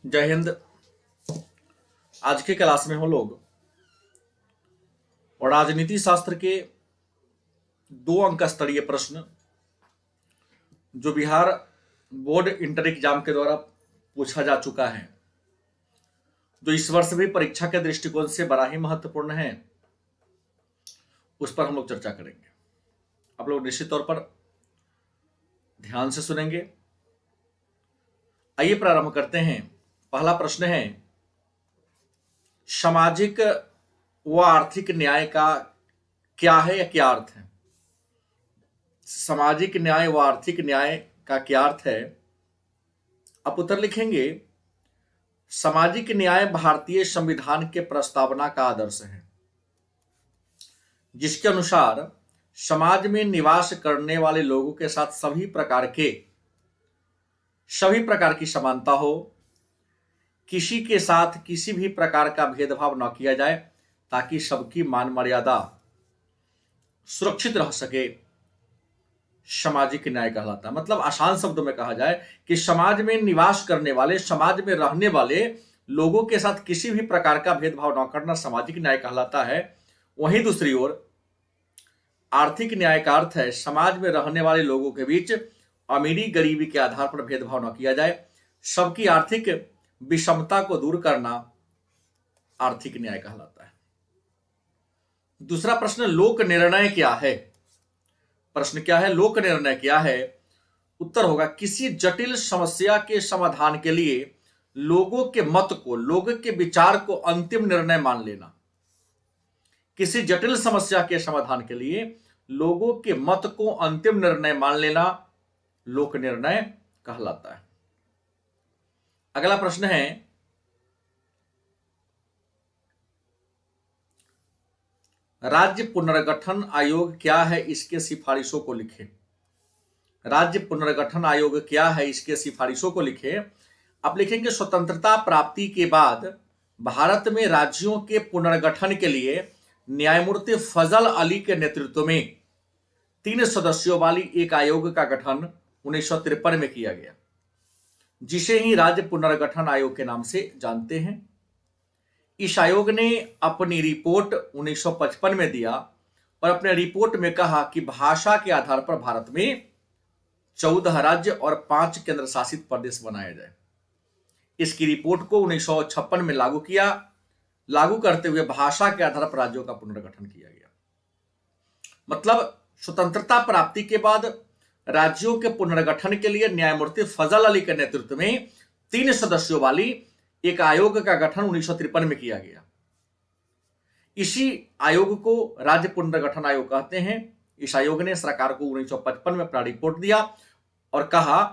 जय हिंद। आज के क्लास में हम लोग राजनीति शास्त्र के 2 अंक स्तरीय प्रश्न जो बिहार बोर्ड इंटर एग्जाम के द्वारा पूछा जा चुका है, जो इस वर्ष भी परीक्षा के दृष्टिकोण से बड़ा ही महत्वपूर्ण है, उस पर हम लोग चर्चा करेंगे। आप लोग निश्चित तौर पर ध्यान से सुनेंगे। आइए प्रारंभ करते हैं। पहला प्रश्न है, सामाजिक व आर्थिक न्याय का क्या है या क्या अर्थ है? सामाजिक न्याय व आर्थिक न्याय का क्या अर्थ है? आप उत्तर लिखेंगे, सामाजिक न्याय भारतीय संविधान के प्रस्तावना का आदर्श है, जिसके अनुसार समाज में निवास करने वाले लोगों के साथ सभी प्रकार की समानता हो, किसी के साथ किसी भी प्रकार का भेदभाव न किया जाए, ताकि सबकी मान मर्यादा सुरक्षित रह सके, सामाजिक न्याय कहलाता है। मतलब आसान शब्दों में कहा जाए कि समाज में निवास करने वाले, समाज में रहने वाले लोगों के साथ किसी भी प्रकार का भेदभाव न करना सामाजिक न्याय कहलाता है। वहीं दूसरी ओर आर्थिक न्याय का अर्थ है, समाज में रहने वाले लोगों के बीच अमीरी गरीबी के आधार पर भेदभाव न किया जाए, सबकी आर्थिक विषमता को दूर करना आर्थिक न्याय कहलाता है। दूसरा प्रश्न, लोक निर्णय क्या है? प्रश्न क्या है? लोक निर्णय क्या है? उत्तर होगा, किसी जटिल समस्या के समाधान के लिए लोगों के मत को, लोगों के विचार को अंतिम निर्णय मान लेना। किसी जटिल समस्या के समाधान के लिए लोगों के मत को अंतिम निर्णय मान लेना लोक निर्णय कहलाता है। अगला प्रश्न है, राज्य पुनर्गठन आयोग क्या है, इसके सिफारिशों को लिखें। राज्य पुनर्गठन आयोग क्या है, इसके सिफारिशों को लिखें। आप लिखेंगे, स्वतंत्रता प्राप्ति के बाद भारत में राज्यों के पुनर्गठन के लिए न्यायमूर्ति फजल अली के नेतृत्व में 3 सदस्यों वाली एक आयोग का गठन 1953 में किया गया, जिसे ही राज्य पुनर्गठन आयोग के नाम से जानते हैं। इस आयोग ने अपनी रिपोर्ट 1955 में दिया और अपने रिपोर्ट में कहा कि भाषा के आधार पर भारत में 14 राज्य और 5 केंद्र शासित प्रदेश बनाया जाए। इसकी रिपोर्ट को 1956 में लागू किया। लागू करते हुए भाषा के आधार पर राज्यों का पुनर्गठन किया गया। मतलब स्वतंत्रता प्राप्ति के बाद राज्यों के पुनर्गठन के लिए न्यायमूर्ति फजल अली के नेतृत्व में 3 सदस्यों वाली एक आयोग का गठन 1953 में किया गया। इसी आयोग को राज्य पुनर्गठन आयोग कहते हैं। इस आयोग ने सरकार को 1955 में अपना रिपोर्ट दिया और कहा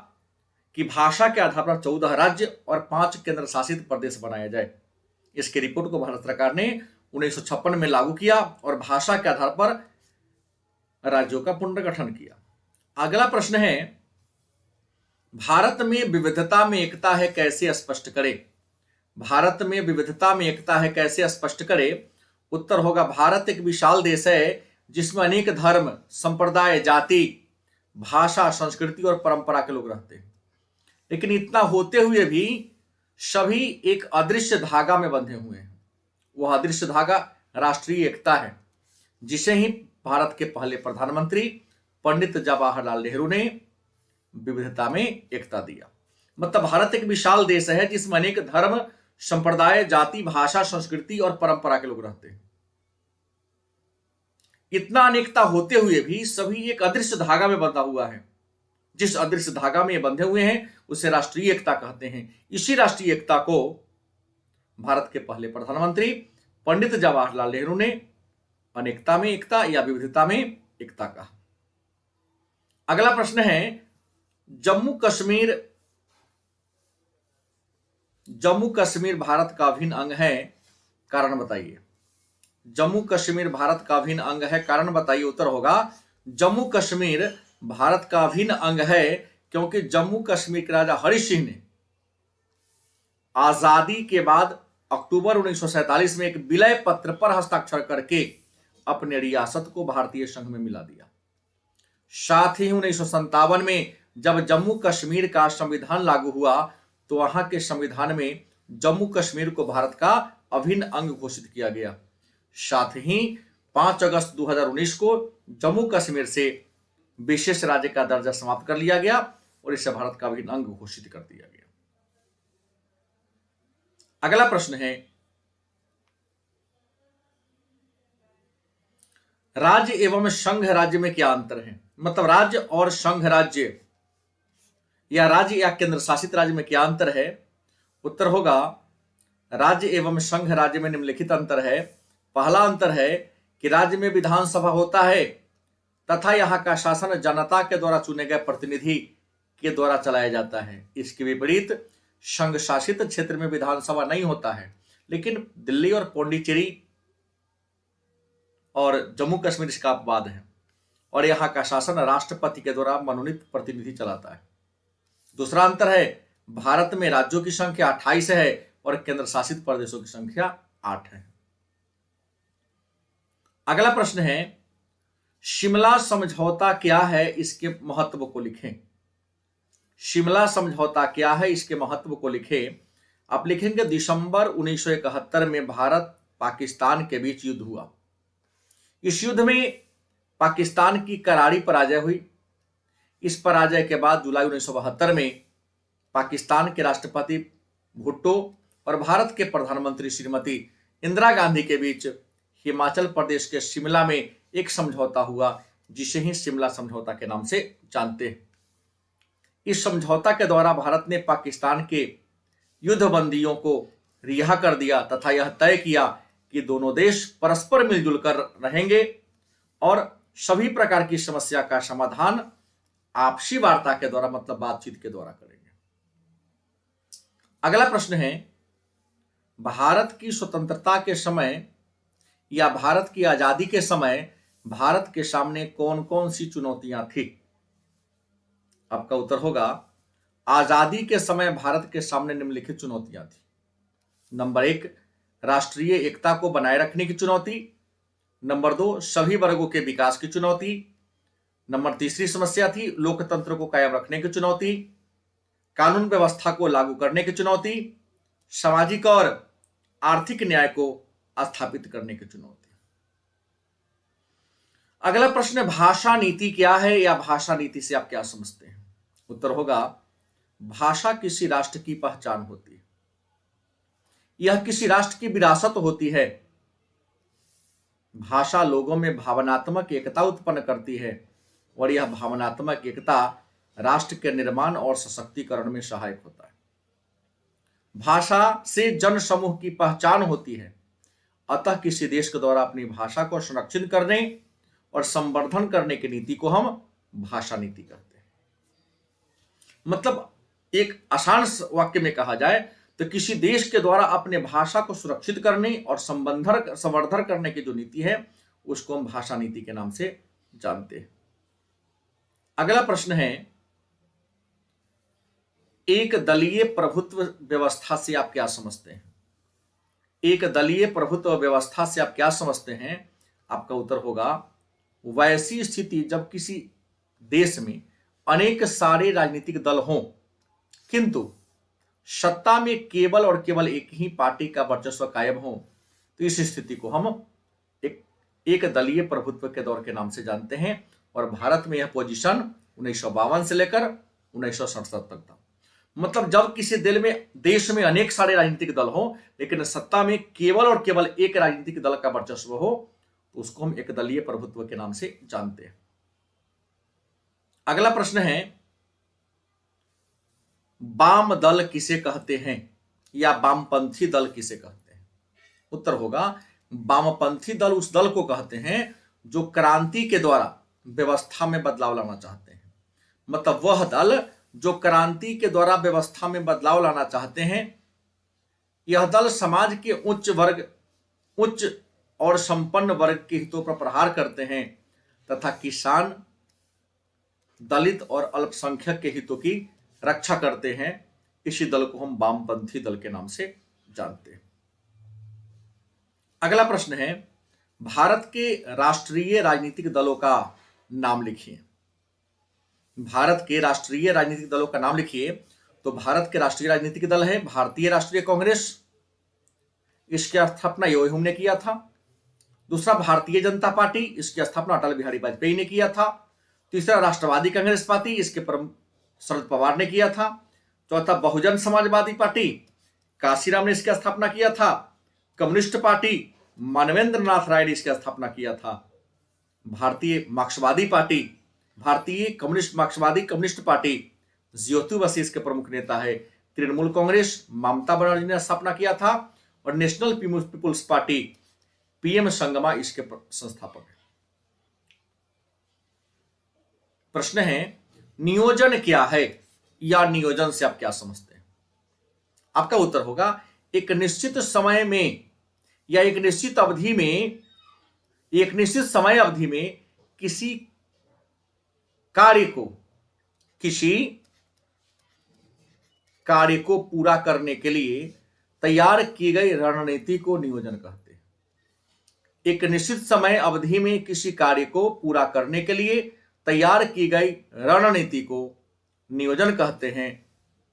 कि भाषा के आधार पर 14 राज्य और 5 केंद्र शासित प्रदेश बनाया जाए। इसकी रिपोर्ट को भारत सरकार ने 1956 में लागू किया और भाषा के आधार पर राज्यों का पुनर्गठन किया। अगला प्रश्न है, भारत में विविधता में एकता है, कैसे स्पष्ट करें? भारत में विविधता में एकता है, कैसे स्पष्ट करें? उत्तर होगा, भारत एक विशाल देश है जिसमें अनेक धर्म, संप्रदाय, जाति, भाषा, संस्कृति और परंपरा के लोग रहते हैं, लेकिन इतना होते हुए भी सभी एक अदृश्य धागा में बंधे हुए हैं। वह अदृश्य धागा राष्ट्रीय एकता है, जिसे ही भारत के पहले प्रधानमंत्री पंडित जवाहरलाल नेहरू ने विविधता में एकता दिया। मतलब भारत एक विशाल देश है जिसमें अनेक धर्म, संप्रदाय, जाति, भाषा, संस्कृति और परंपरा के लोग रहते हैं। इतना अनेकता होते हुए भी सभी एक अदृश्य धागा में बंधा हुआ है। जिस अदृश्य धागा में बंधे हुए हैं उसे राष्ट्रीय एकता कहते हैं। इसी राष्ट्रीय एकता को भारत के पहले प्रधानमंत्री पंडित जवाहरलाल नेहरू ने अनेकता में एकता या विविधता में एकता कहा। अगला प्रश्न है, जम्मू कश्मीर भारत का अभिन्न अंग है, कारण बताइए। जम्मू कश्मीर भारत का अभिन्न अंग है, कारण बताइए। उत्तर होगा, जम्मू कश्मीर भारत का अभिन्न अंग है क्योंकि जम्मू कश्मीर के राजा हरि सिंह ने आजादी के बाद अक्टूबर 1947 में एक विलय पत्र पर हस्ताक्षर करके अपने रियासत को भारतीय संघ में मिला दिया। साथ ही 1957 में जब जम्मू कश्मीर का संविधान लागू हुआ तो वहां के संविधान में जम्मू कश्मीर को भारत का अभिन्न अंग घोषित किया गया। साथ ही 5 अगस्त 2019 को जम्मू कश्मीर से विशेष राज्य का दर्जा समाप्त कर लिया गया और इसे भारत का अभिन्न अंग घोषित कर दिया गया। अगला प्रश्न है, राज्य एवं संघ राज्य में क्या अंतर है? मतलब राज्य और संघ राज्य या राज्य या केंद्र शासित राज्य में क्या अंतर है? उत्तर होगा, राज्य एवं संघ राज्य में निम्नलिखित अंतर है। पहला अंतर है कि राज्य में विधानसभा होता है तथा यहाँ का शासन जनता के द्वारा चुने गए प्रतिनिधि के द्वारा चलाया जाता है। इसके विपरीत संघ शासित क्षेत्र में विधानसभा नहीं होता है, लेकिन दिल्ली और पौंडीचेरी और जम्मू कश्मीर इसका अपवाद है और यहाँ का शासन राष्ट्रपति के द्वारा मनोनीत प्रतिनिधि चलाता है। दूसरा अंतर है, भारत में राज्यों की संख्या 28 है और केंद्र शासित प्रदेशों की संख्या 8 है। अगला प्रश्न है, शिमला समझौता क्या है, इसके महत्व को लिखें। शिमला समझौता क्या है, इसके महत्व को लिखें। आप लिखेंगे, दिसंबर 1971 में भारत पाकिस्तान के बीच युद्ध हुआ। इस युद्ध में पाकिस्तान की करारी पराजय हुई। इस पराजय के बाद जुलाई 1972 में पाकिस्तान के राष्ट्रपति भुट्टो और भारत के प्रधानमंत्री श्रीमती इंदिरा गांधी के बीच हिमाचल प्रदेश के शिमला में एक समझौता हुआ, जिसे ही शिमला समझौता के नाम से जानते हैं। इस समझौता के द्वारा भारत ने पाकिस्तान के युद्धबंदियों को रिहा कर दिया तथा यह तय किया कि दोनों देश परस्पर मिलजुल कर रहेंगे और सभी प्रकार की समस्या का समाधान आपसी वार्ता के द्वारा, मतलब बातचीत के द्वारा करेंगे। अगला प्रश्न है, भारत की स्वतंत्रता के समय या भारत की आजादी के समय भारत के सामने कौन कौन सी चुनौतियां थी? आपका उत्तर होगा, आजादी के समय भारत के सामने निम्नलिखित चुनौतियां थी। नंबर 1, राष्ट्रीय एकता को बनाए रखने की चुनौती। नंबर 2, सभी वर्गों के विकास की चुनौती। नंबर 3 समस्या थी लोकतंत्र को कायम रखने की चुनौती, कानून व्यवस्था को लागू करने की चुनौती, सामाजिक और आर्थिक न्याय को स्थापित करने की चुनौती। अगला प्रश्न, भाषा नीति क्या है या भाषा नीति से आप क्या समझते हैं? उत्तर होगा, भाषा किसी राष्ट्र की पहचान होती है। यह किसी राष्ट्र की विरासत होती है। भाषा लोगों में भावनात्मक एकता उत्पन्न करती है और यह भावनात्मक एकता राष्ट्र के निर्माण और सशक्तिकरण में सहायक होता है। भाषा से जन समूह की पहचान होती है, अतः किसी देश के द्वारा अपनी भाषा को संरक्षित करने और संवर्धन करने की नीति को हम भाषा नीति कहते हैं। मतलब एक आसान वाक्य में कहा जाए तो किसी देश के द्वारा अपने भाषा को सुरक्षित करने और संवर्धन करने की जो नीति है उसको हम भाषा नीति के नाम से जानते हैं। अगला प्रश्न है, एक दलीय प्रभुत्व व्यवस्था से आप क्या समझते हैं? एक दलीय प्रभुत्व व्यवस्था से आप क्या समझते हैं? आपका उत्तर होगा, वैसी स्थिति जब किसी देश में अनेक सारे राजनीतिक दल हों किंतु सत्ता में केवल और केवल एक ही पार्टी का वर्चस्व कायम हो, तो इस स्थिति को हम एक दलीय प्रभुत्व के दौर के नाम से जानते हैं और भारत में यह पोजीशन 1952 से लेकर 1967 तक था। मतलब जब किसी देश में अनेक सारे राजनीतिक दल हो लेकिन सत्ता में केवल और केवल एक राजनीतिक दल का वर्चस्व हो, तो उसको हम एक दलीय प्रभुत्व के नाम से जानते हैं। अगला प्रश्न है, वाम दल किसे कहते हैं या वामपंथी दल किसे कहते हैं? उत्तर होगा, वामपंथी दल उस दल को कहते हैं जो क्रांति के द्वारा व्यवस्था में बदलाव लाना चाहते हैं। मतलब वह दल जो क्रांति के द्वारा व्यवस्था में बदलाव लाना चाहते हैं। यह दल समाज के उच्च और संपन्न वर्ग के हितों पर प्रहार करते हैं तथा किसान, दलित और अल्पसंख्यक के हितों की रक्षा करते हैं। इसी दल को हम वामपंथी दल के नाम से जानते हैं। अगला प्रश्न है, भारत के राष्ट्रीय राजनीतिक दलों का नाम लिखिए। भारत के राष्ट्रीय राजनीतिक दलों का नाम लिखिए। तो भारत के राष्ट्रीय राजनीतिक दल है भारतीय राष्ट्रीय कांग्रेस, इसकी स्थापना योहिम ने किया था। दूसरा भारतीय जनता पार्टी, इसकी स्थापना अटल बिहारी वाजपेयी ने किया था। तीसरा राष्ट्रवादी कांग्रेस पार्टी, इसके प्रमुख शरद पवार ने किया था। चौथा बहुजन समाजवादी पार्टी, काशीराम ने इसकी स्थापना किया था। कम्युनिस्ट पार्टी, मानवेंद्र नाथ राय ने इसकी स्थापना किया था। भारतीय मार्क्सवादी पार्टी, भारतीय कम्युनिस्ट मार्क्सवादी कम्युनिस्ट पार्टी, ज्योति बसु इसके प्रमुख नेता है। तृणमूल कांग्रेस, ममता बनर्जी ने स्थापना किया था। और national people's party, PM Sangma इसके संस्थापक है। प्रश्न है नियोजन क्या है, या नियोजन से आप क्या समझते हैं? आपका उत्तर होगा एक निश्चित समय में या एक निश्चित अवधि में, एक निश्चित समय अवधि में किसी कार्य को पूरा करने के लिए तैयार की गई रणनीति को नियोजन कहते हैं। एक निश्चित समय अवधि में किसी कार्य को पूरा करने के लिए तैयार की गई रणनीति को नियोजन कहते हैं।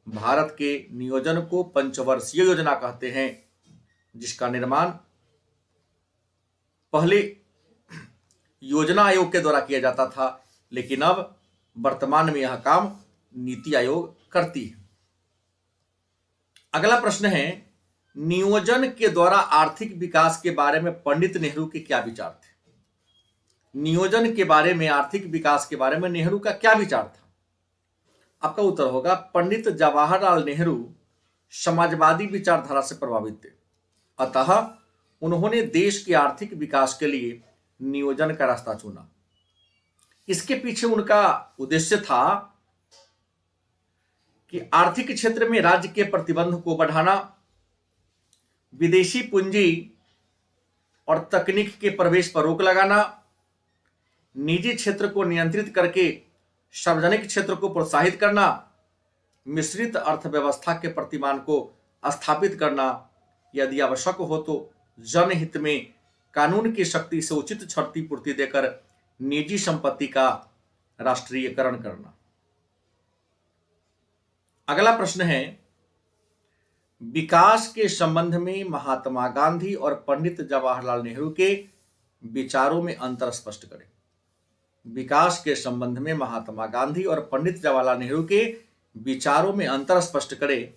भारत के नियोजन को पंचवर्षीय योजना कहते हैं, जिसका निर्माण पहले योजना आयोग के द्वारा किया जाता था, लेकिन अब वर्तमान में यह काम नीति आयोग करती है। अगला प्रश्न है नियोजन के द्वारा आर्थिक विकास के बारे में पंडित नेहरू के क्या विचार थे? नियोजन के बारे में, आर्थिक विकास के बारे में नेहरू का क्या विचार था? आपका उत्तर होगा पंडित जवाहरलाल नेहरू समाजवादी विचारधारा से प्रभावित थे, अतः उन्होंने देश के आर्थिक विकास के लिए नियोजन का रास्ता चुना। इसके पीछे उनका उद्देश्य था कि आर्थिक क्षेत्र में राज्य के प्रतिबंध को बढ़ाना, विदेशी पूंजी और तकनीक के प्रवेश पर रोक लगाना, निजी क्षेत्र को नियंत्रित करके सार्वजनिक क्षेत्र को प्रोत्साहित करना, मिश्रित अर्थव्यवस्था के प्रतिमान को स्थापित करना, यदि आवश्यक हो तो जनहित में कानून की शक्ति से उचित क्षतिपूर्ति देकर निजी संपत्ति का राष्ट्रीयकरण करना। अगला प्रश्न है विकास के संबंध में महात्मा गांधी और पंडित जवाहरलाल नेहरू के विचारों में अंतर स्पष्ट करें। विकास के संबंध में महात्मा गांधी और पंडित जवाहरलाल नेहरू के विचारों में अंतर स्पष्ट करें।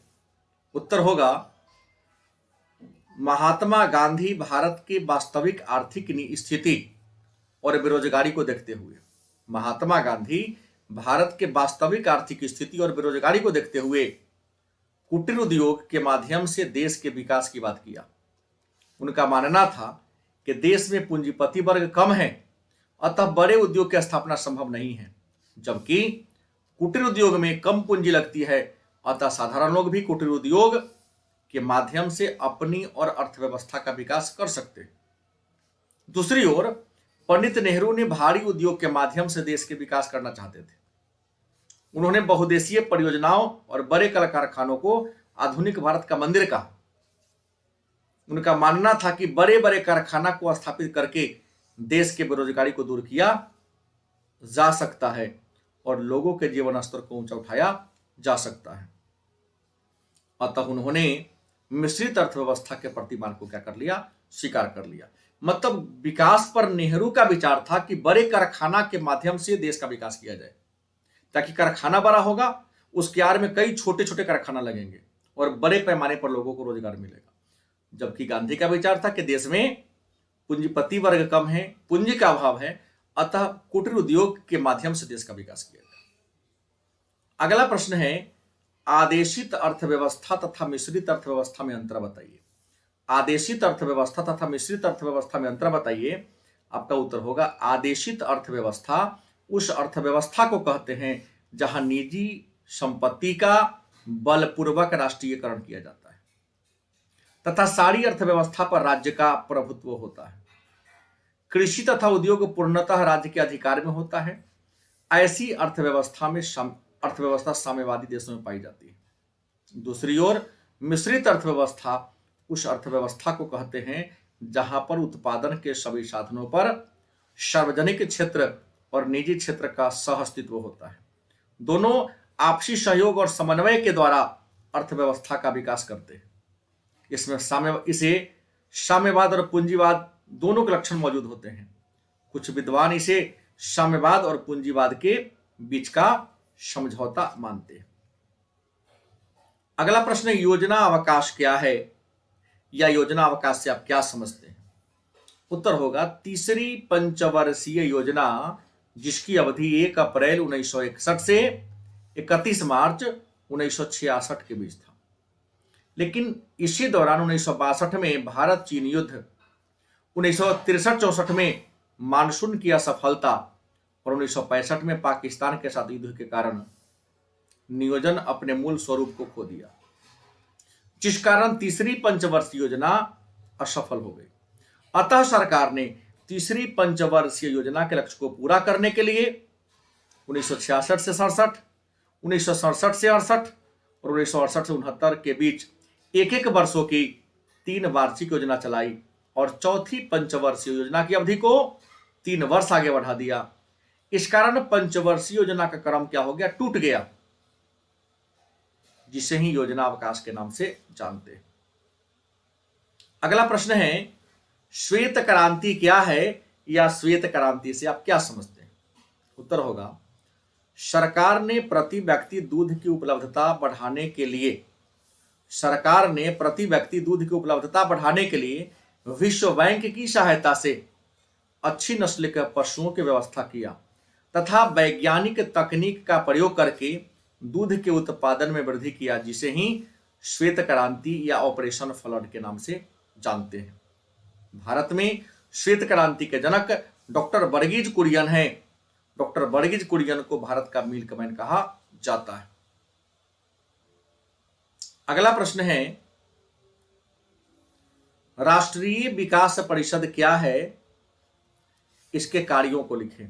उत्तर होगा महात्मा गांधी भारत की वास्तविक आर्थिक स्थिति और बेरोजगारी को देखते हुए, महात्मा गांधी भारत के वास्तविक आर्थिक स्थिति और बेरोजगारी को देखते हुए कुटीर उद्योग के माध्यम से देश के विकास की बात किया। उनका मानना था कि देश में पूंजीपति वर्ग कम है, अतः बड़े उद्योग की स्थापना संभव नहीं है, जबकि कुटीर उद्योग में कम पूंजी लगती है, अतः साधारण लोग भी कुटीर उद्योग के माध्यम से अपनी और अर्थव्यवस्था का विकास कर सकते हैं। दूसरी ओर पंडित नेहरू ने भारी उद्योग के माध्यम से देश के विकास करना चाहते थे। उन्होंने बहुदेशीय परियोजनाओं और बड़े कल कारखानों को आधुनिक भारत का मंदिर कहा। उनका मानना था कि बड़े बड़े कारखाना को स्थापित करके देश के बेरोजगारी को दूर किया जा सकता है और लोगों के जीवन स्तर को ऊंचा उठाया जा सकता है। अतः उन्होंने मिश्रित अर्थव्यवस्था के प्रतिमान को क्या कर लिया, स्वीकार कर लिया। मतलब विकास पर नेहरू का विचार था कि बड़े कारखाना के माध्यम से देश का विकास किया जाए, ताकि कारखाना बड़ा होगा, उसके आड़ में कई छोटे छोटे कारखाना लगेंगे और बड़े पैमाने पर लोगों को रोजगार मिलेगा। जबकि गांधी का विचार था कि देश में पूंजीपति वर्ग कम है, पूंजी का अभाव है, अतः कुटीर उद्योग के माध्यम से देश का विकास किया जाए। अगला प्रश्न है आदेशित अर्थव्यवस्था तथा मिश्रित अर्थव्यवस्था में अंतर बताइए। आदेशित अर्थव्यवस्था तथा मिश्रित अर्थव्यवस्था में अंतर बताइए। आपका उत्तर होगा आदेशित अर्थव्यवस्था उस अर्थव्यवस्था को कहते हैं जहां निजी संपत्ति का बलपूर्वक राष्ट्रीयकरण किया जाता है तथा सारी अर्थव्यवस्था पर राज्य का प्रभुत्व होता है। कृषि तथा उद्योग पूर्णतः राज्य के अधिकार में होता है। ऐसी अर्थव्यवस्था साम्यवादी देशों में पाई जाती है। दूसरी ओर मिश्रित अर्थव्यवस्था उस अर्थव्यवस्था को कहते हैं जहां पर उत्पादन के सभी साधनों पर सार्वजनिक क्षेत्र और निजी क्षेत्र का सह अस्तित्व होता है। दोनों आपसी सहयोग और समन्वय के द्वारा अर्थव्यवस्था का विकास करते हैं। इसमें इसे साम्यवाद और पूंजीवाद दोनों के लक्षण मौजूद होते हैं। कुछ विद्वान इसे साम्यवाद और पूंजीवाद के बीच का समझौता मानते हैं। अगला प्रश्न, योजना अवकाश क्या है, या योजना अवकाश से आप क्या समझते हैं? उत्तर होगा तीसरी पंचवर्षीय योजना, जिसकी अवधि 1 अप्रैल 1961 से 31 मार्च 1966 के बीच था। लेकिन इसी दौरान 1962 में भारत चीन युद्ध, 1963-64 में मानसून की असफलता और 1965 में पाकिस्तान के साथ युद्ध के कारण नियोजन अपने मूल स्वरूप को खो दिया, जिस कारण तीसरी पंचवर्षीय योजना असफल हो गई। अतः सरकार ने तीसरी पंचवर्षीय योजना के लक्ष्य को पूरा करने के लिए 1966 से 67, 1967 से 68 और 1968 से 69 के बीच एक एक वर्षों की 3 वार्षिक योजना चलाई और चौथी पंचवर्षीय योजना की अवधि को 3 वर्ष आगे बढ़ा दिया। इस कारण पंचवर्षीय योजना का क्रम क्या हो गया? टूट गया, जिसे ही योजना अवकाश के नाम से जानते हैं। अगला प्रश्न है, श्वेत क्रांति क्या है, या श्वेत क्रांति से आप क्या समझते हैं? उत्तर होगा सरकार ने प्रति व्यक्ति दूध की उपलब्धता बढ़ाने के लिए विश्व बैंक की सहायता से अच्छी नस्ल के पशुओं की व्यवस्था किया तथा वैज्ञानिक तकनीक का प्रयोग करके दूध के उत्पादन में वृद्धि किया, जिसे ही श्वेत क्रांति या ऑपरेशन फ्लड के नाम से जानते हैं। भारत में श्वेत क्रांति के जनक डॉक्टर वर्गीज कुरियन हैं। डॉक्टर वर्गीज कुरियन को भारत का मिल्कमैन कहा जाता है। अगला प्रश्न है, राष्ट्रीय विकास परिषद क्या है, इसके कार्यों को लिखें।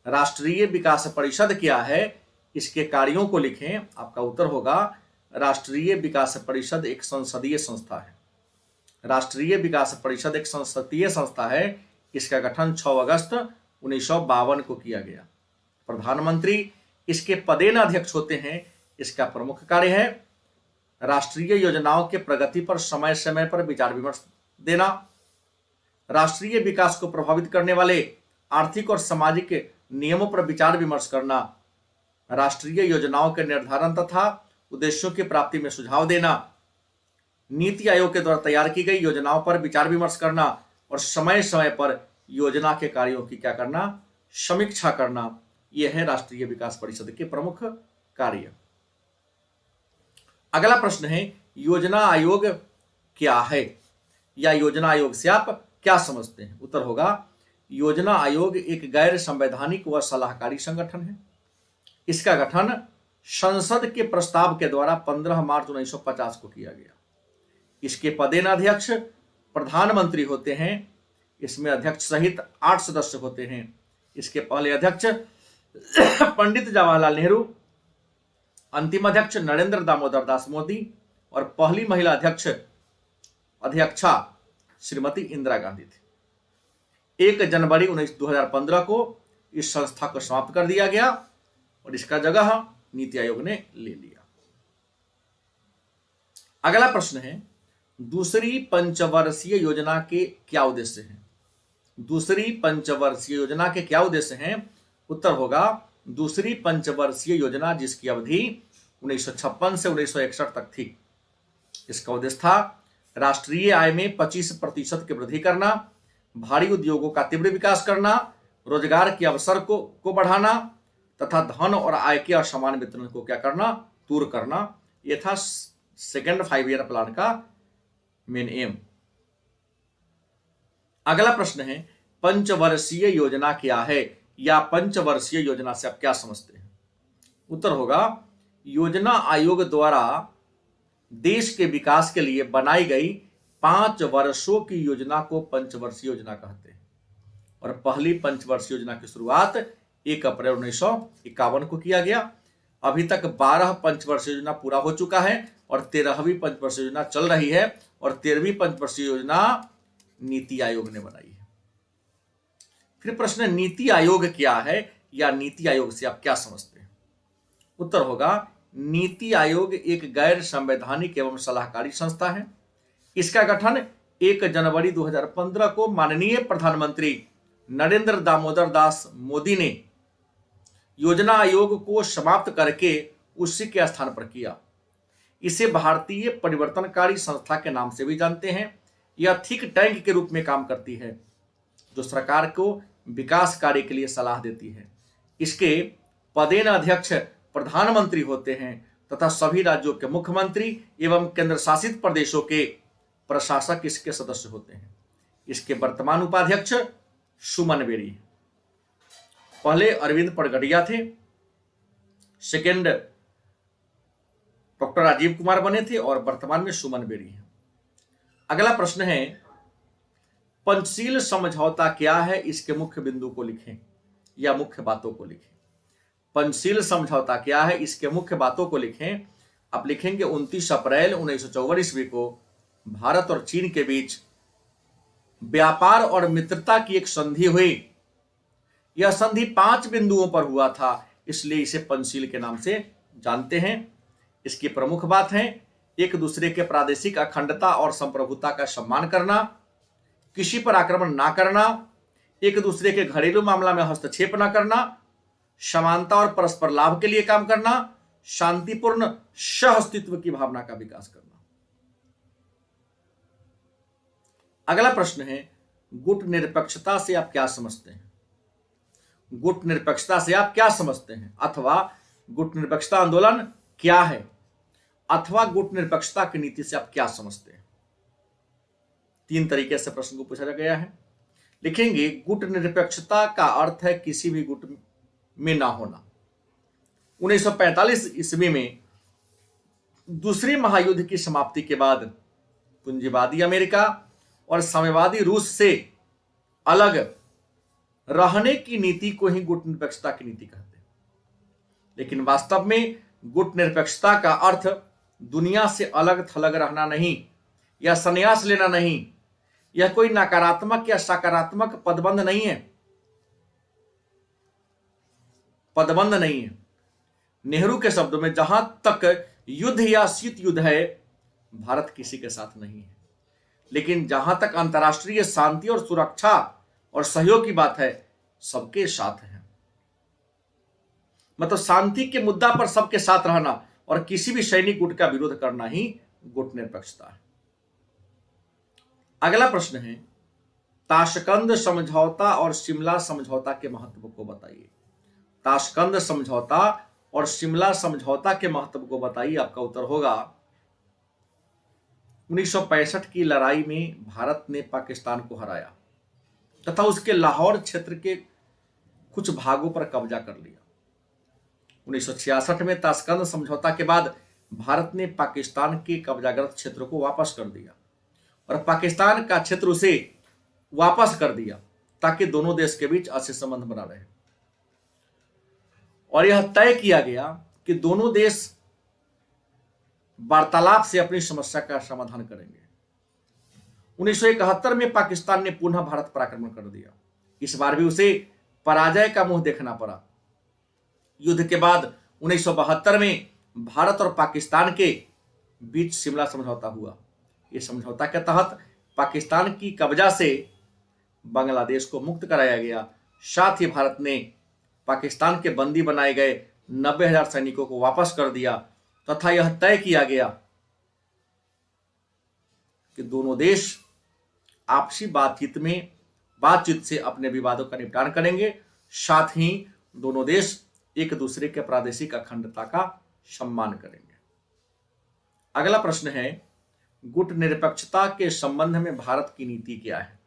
राष्ट्रीय विकास परिषद क्या है, इसके कार्यों को लिखें। आपका उत्तर होगा राष्ट्रीय विकास परिषद एक संसदीय संस्था है। राष्ट्रीय विकास परिषद एक संसदीय संस्था है। इसका गठन 6 अगस्त 1952 को किया गया। प्रधानमंत्री इसके पदेनाध्यक्ष होते हैं। इसका प्रमुख कार्य है राष्ट्रीय योजनाओं के प्रगति पर समय समय पर विचार विमर्श देना, राष्ट्रीय विकास को प्रभावित करने वाले आर्थिक और सामाजिक नियमों पर विचार विमर्श करना, राष्ट्रीय योजनाओं के निर्धारण तथा उद्देश्यों की प्राप्ति में सुझाव देना, नीति आयोग के द्वारा तैयार की गई योजनाओं पर विचार विमर्श करना और समय समय पर योजना के कार्यों की क्या करना, समीक्षा करना। यह है राष्ट्रीय विकास परिषद के प्रमुख कार्य। अगला प्रश्न है, योजना आयोग क्या है, या योजना आयोग से आप क्या समझते हैं? उत्तर होगा योजना आयोग एक गैर संवैधानिक व सलाहकारी संगठन है। इसका गठन संसद के प्रस्ताव के द्वारा 15 मार्च 1950 को किया गया। इसके पदेनाध्यक्ष प्रधानमंत्री होते हैं। इसमें अध्यक्ष सहित 8 सदस्य होते हैं। इसके पहले अध्यक्ष पंडित जवाहरलाल नेहरू, अंतिम अध्यक्ष नरेंद्र दामोदर दास मोदी और पहली महिला अध्यक्षा श्रीमती इंदिरा गांधी थी। 1 जनवरी 2015 को इस संस्था को समाप्त कर दिया गया और इसका जगह नीति आयोग ने ले लिया। अगला प्रश्न है, दूसरी पंचवर्षीय योजना के क्या उद्देश्य हैं? दूसरी पंचवर्षीय योजना के क्या उद्देश्य हैं? उत्तर होगा दूसरी पंचवर्षीय योजना, जिसकी अवधि 1956 से 1961 तक थी। इसका उद्देश्य था राष्ट्रीय आय में 25% की वृद्धि करना, भारी उद्योगों का तीव्र विकास करना, रोजगार के अवसर को बढ़ाना तथा धन और आय के असमान वितरण को क्या करना, दूर करना। यह था सेकेंड 5 ईयर प्लान का मेन एम। अगला प्रश्न है, पंचवर्षीय योजना क्या है, या पंचवर्षीय योजना से आप क्या समझते हैं? उत्तर होगा योजना आयोग द्वारा देश के विकास के लिए बनाई गई 5 वर्षों की योजना को पंचवर्षीय योजना कहते हैं और पहली पंचवर्षीय योजना की शुरुआत 1 अप्रैल 1951 को किया गया। अभी तक 12 पंचवर्षीय योजना पूरा हो चुका है और 13वीं पंचवर्षीय योजना चल रही है और 13वीं पंचवर्षीय योजना नीति आयोग ने बनाई है। फिर प्रश्न, नीति आयोग क्या है, या नीति आयोग से आप क्या समझते हैं? उत्तर होगा नीति आयोग एक गैर संवैधानिक एवं सलाहकारी संस्था है। इसका गठन 1 जनवरी 2015 को माननीय प्रधानमंत्री नरेंद्र दामोदर दास मोदी ने योजना आयोग को समाप्त करके उसी के स्थान पर किया। इसे भारतीय परिवर्तनकारी संस्था के नाम से भी जानते हैं। यह थिंक टैंक के रूप में काम करती है जो सरकार को विकास कार्य के लिए सलाह देती है। इसके पदेन अध्यक्ष प्रधानमंत्री होते हैं तथा सभी राज्यों के मुख्यमंत्री एवं केंद्र शासित प्रदेशों के प्रशासक इसके सदस्य होते हैं। इसके वर्तमान उपाध्यक्ष सुमन बेरी हैं। पहले अरविंद पड़गड़िया थे, सेकेंड डॉक्टर राजीव कुमार बने थे और वर्तमान में सुमन बेरी हैं। अगला प्रश्न है पंचशील समझौता क्या है, इसके मुख्य बिंदु को लिखें या मुख्य बातों को लिखें। पंचशील समझौता क्या है, इसके मुख्य बातों को लिखें। आप लिखेंगे 29 अप्रैल 1954 ईस्वी को भारत और चीन के बीच व्यापार और मित्रता की एक संधि हुई। यह संधि 5 बिंदुओं पर हुआ था, इसलिए इसे पंचशील के नाम से जानते हैं। इसकी प्रमुख बात है एक दूसरे के प्रादेशिक अखंडता और संप्रभुता का सम्मान करना, किसी पर आक्रमण ना करना, एक दूसरे के घरेलू मामला में हस्तक्षेप न करना, समानता और परस्पर लाभ के लिए काम करना, शांतिपूर्ण सह अस्तित्व की भावना का विकास करना। अगला प्रश्न है गुट निरपेक्षता से आप क्या समझते हैं। गुट निरपेक्षता से आप क्या समझते हैं, अथवा गुट निरपेक्षता आंदोलन क्या है, अथवा गुट निरपेक्षता की नीति से आप क्या समझते हैं। 3 तरीके से प्रश्न को पूछा गया है। लिखेंगे गुट निरपेक्षता का अर्थ है किसी भी गुट में ना होना। 1945 ईस्वी में दूसरे महायुद्ध की समाप्ति के बाद पूंजीवादी अमेरिका और साम्यवादी रूस से अलग रहने की नीति को ही गुट निरपेक्षता की नीति कहते हैं। लेकिन वास्तव में गुट निरपेक्षता का अर्थ दुनिया से अलग थलग रहना नहीं या संन्यास लेना नहीं। यह कोई नकारात्मक या सकारात्मक पदबंध नहीं है। पदबंध नहीं है। नेहरू के शब्दों में जहां तक युद्ध या शीत युद्ध है भारत किसी के साथ नहीं है, लेकिन जहां तक अंतर्राष्ट्रीय शांति और सुरक्षा और सहयोग की बात है सबके साथ है। मतलब शांति के मुद्दा पर सबके साथ रहना और किसी भी सैनिक गुट का विरोध करना ही गुट निरपेक्षता है। अगला प्रश्न है ताशकंद समझौता और शिमला समझौता के महत्व को बताइए। ताशकंद समझौता और शिमला समझौता के महत्व को बताइए। आपका उत्तर होगा 1965 की लड़ाई में भारत ने पाकिस्तान को हराया तथा उसके लाहौर क्षेत्र के कुछ भागों पर कब्जा कर लिया। 1966 में ताशकंद समझौता के बाद भारत ने पाकिस्तान के कब्जाग्रस्त क्षेत्र को वापस कर दिया और पाकिस्तान का क्षेत्र उसे वापस कर दिया ताकि दोनों देश के बीच अच्छे संबंध बना रहे। और यह तय किया गया कि दोनों देश वार्तालाप से अपनी समस्या का समाधान करेंगे। 1971 में पाकिस्तान ने पुनः भारत पर आक्रमण कर दिया। इस बार भी उसे पराजय का मुंह देखना पड़ा। युद्ध के बाद 1972 में भारत और पाकिस्तान के बीच शिमला समझौता हुआ। इस समझौता के तहत पाकिस्तान की कब्जा से बांग्लादेश को मुक्त कराया गया। साथ ही भारत ने पाकिस्तान के बंदी बनाए गए 90,000 सैनिकों को वापस कर दिया तथा यह तय किया गया कि दोनों देश आपसी बातचीत से अपने विवादों का निपटान करेंगे। साथ ही दोनों देश एक दूसरे के प्रादेशिक अखंडता का सम्मान करेंगे। अगला प्रश्न है गुट निरपेक्षता के संबंध में भारत की नीति क्या है।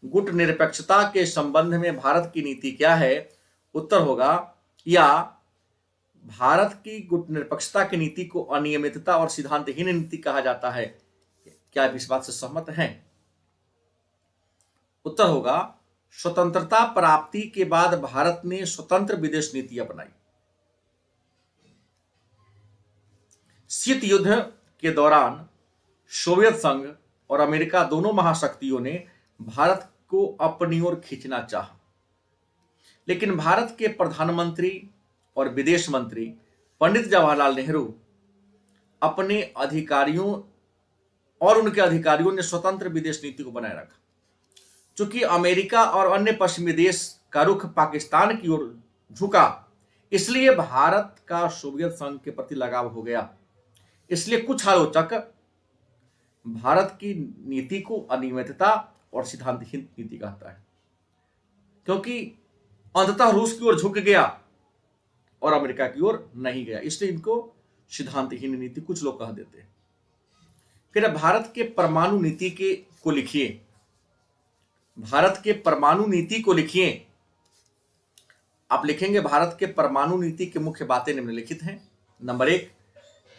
गुट निरपेक्षता के संबंध में भारत की नीति क्या है। उत्तर होगा या भारत की गुट निरपेक्षता की नीति को अनियमितता और सिद्धांतहीन नीति कहा जाता है। क्या आप इस बात से सहमत हैं। उत्तर होगा स्वतंत्रता प्राप्ति के बाद भारत ने स्वतंत्र विदेश नीति अपनाई। शीत युद्ध के दौरान सोवियत संघ और अमेरिका दोनों महाशक्तियों ने भारत को अपनी ओर खींचना चाहा, लेकिन भारत के प्रधानमंत्री और विदेश मंत्री पंडित जवाहरलाल नेहरू अपने अधिकारियों और उनके अधिकारियों ने स्वतंत्र विदेश नीति को बनाए रखा। चूंकि अमेरिका और अन्य पश्चिमी देश का रुख पाकिस्तान की ओर झुका, इसलिए भारत का सोवियत संघ के प्रति लगाव हो गया। इसलिए कुछ आलोचक भारत की नीति को अनियमितता और सिद्धांतहीन नीति कहता है, क्योंकि अंततः रूस की ओर झुक गया और अमेरिका की ओर नहीं गया, इसलिए इनको सिद्धांतहीन नीति कुछ लोग कह देते हैं। फिर भारत के परमाणु नीति को लिखिए। भारत के परमाणु नीति को लिखिए। आप लिखेंगे भारत के परमाणु नीति की मुख्य बातें निम्नलिखित हैं। नंबर 1,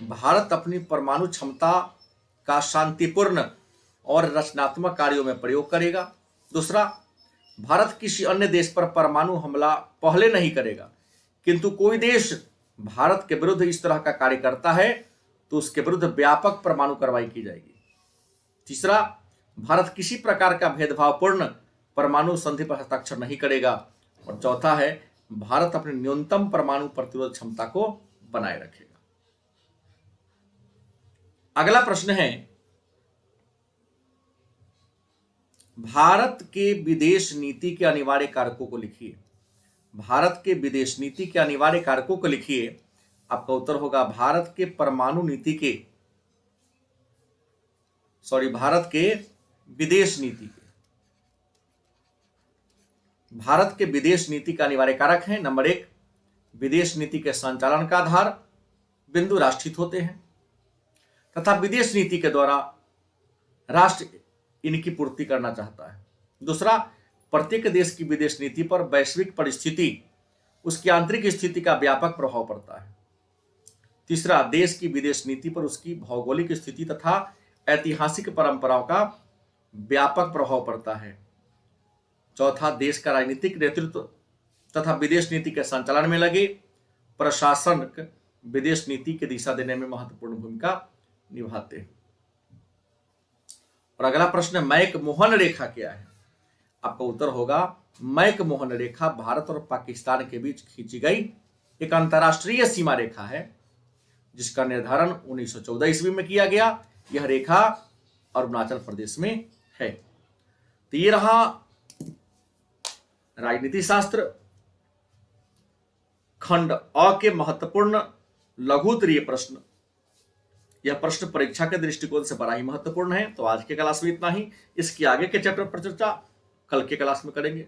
भारत अपनी परमाणु क्षमता का शांतिपूर्ण और रचनात्मक कार्यों में प्रयोग करेगा। दूसरा, भारत किसी अन्य देश पर परमाणु हमला पहले नहीं करेगा, किंतु कोई देश भारत के विरुद्ध इस तरह का कार्य करता है तो उसके विरुद्ध व्यापक परमाणु कार्रवाई की जाएगी। तीसरा, भारत किसी प्रकार का भेदभावपूर्ण परमाणु संधि पर हस्ताक्षर नहीं करेगा। और चौथा है, भारत अपनी न्यूनतम परमाणु प्रतिरोध क्षमता को बनाए रखेगा। अगला प्रश्न है, भारत के विदेश नीति के अनिवार्य कारकों को लिखिए। भारत के विदेश नीति के अनिवार्य कारकों को लिखिए। आपका उत्तर होगा भारत के विदेश नीति के भारत के विदेश नीति का अनिवार्य कारक है। नंबर 1, विदेश नीति के संचालन का आधार बिंदु राष्ट्रहित होते हैं तथा विदेश नीति के द्वारा राष्ट्र इनकी पूर्ति करना चाहता है। दूसरा, प्रत्येक देश की विदेश नीति पर वैश्विक परिस्थिति, उसकी आंतरिक स्थिति का व्यापक प्रभाव पड़ता है। तीसरा, देश की विदेश नीति पर उसकी भौगोलिक स्थिति तथा ऐतिहासिक परंपराओं का व्यापक प्रभाव पड़ता है। चौथा, देश का राजनीतिक नेतृत्व तथा विदेश नीति के संचालन में लगे प्रशासक विदेश नीति की दिशा देने में महत्वपूर्ण भूमिका निभाते हैं। और अगला प्रश्न, मैक-मोहन रेखा क्या है? आपका उत्तर होगा मैक-मोहन रेखा भारत और पाकिस्तान के बीच खींची गई एक अंतरराष्ट्रीय सीमा रेखा है, जिसका निर्धारण 1914 ईस्वी में किया गया। यह रेखा अरुणाचल प्रदेश में है। तो ये रहा राजनीति शास्त्र खंड अ के महत्वपूर्ण लघुत्तरीय प्रश्न। यह प्रश्न परीक्षा के दृष्टिकोण से बड़ा ही महत्वपूर्ण है। तो आज के क्लास में इतना ही। इसकी आगे के चैप्टर पर चर्चा कल के क्लास में करेंगे।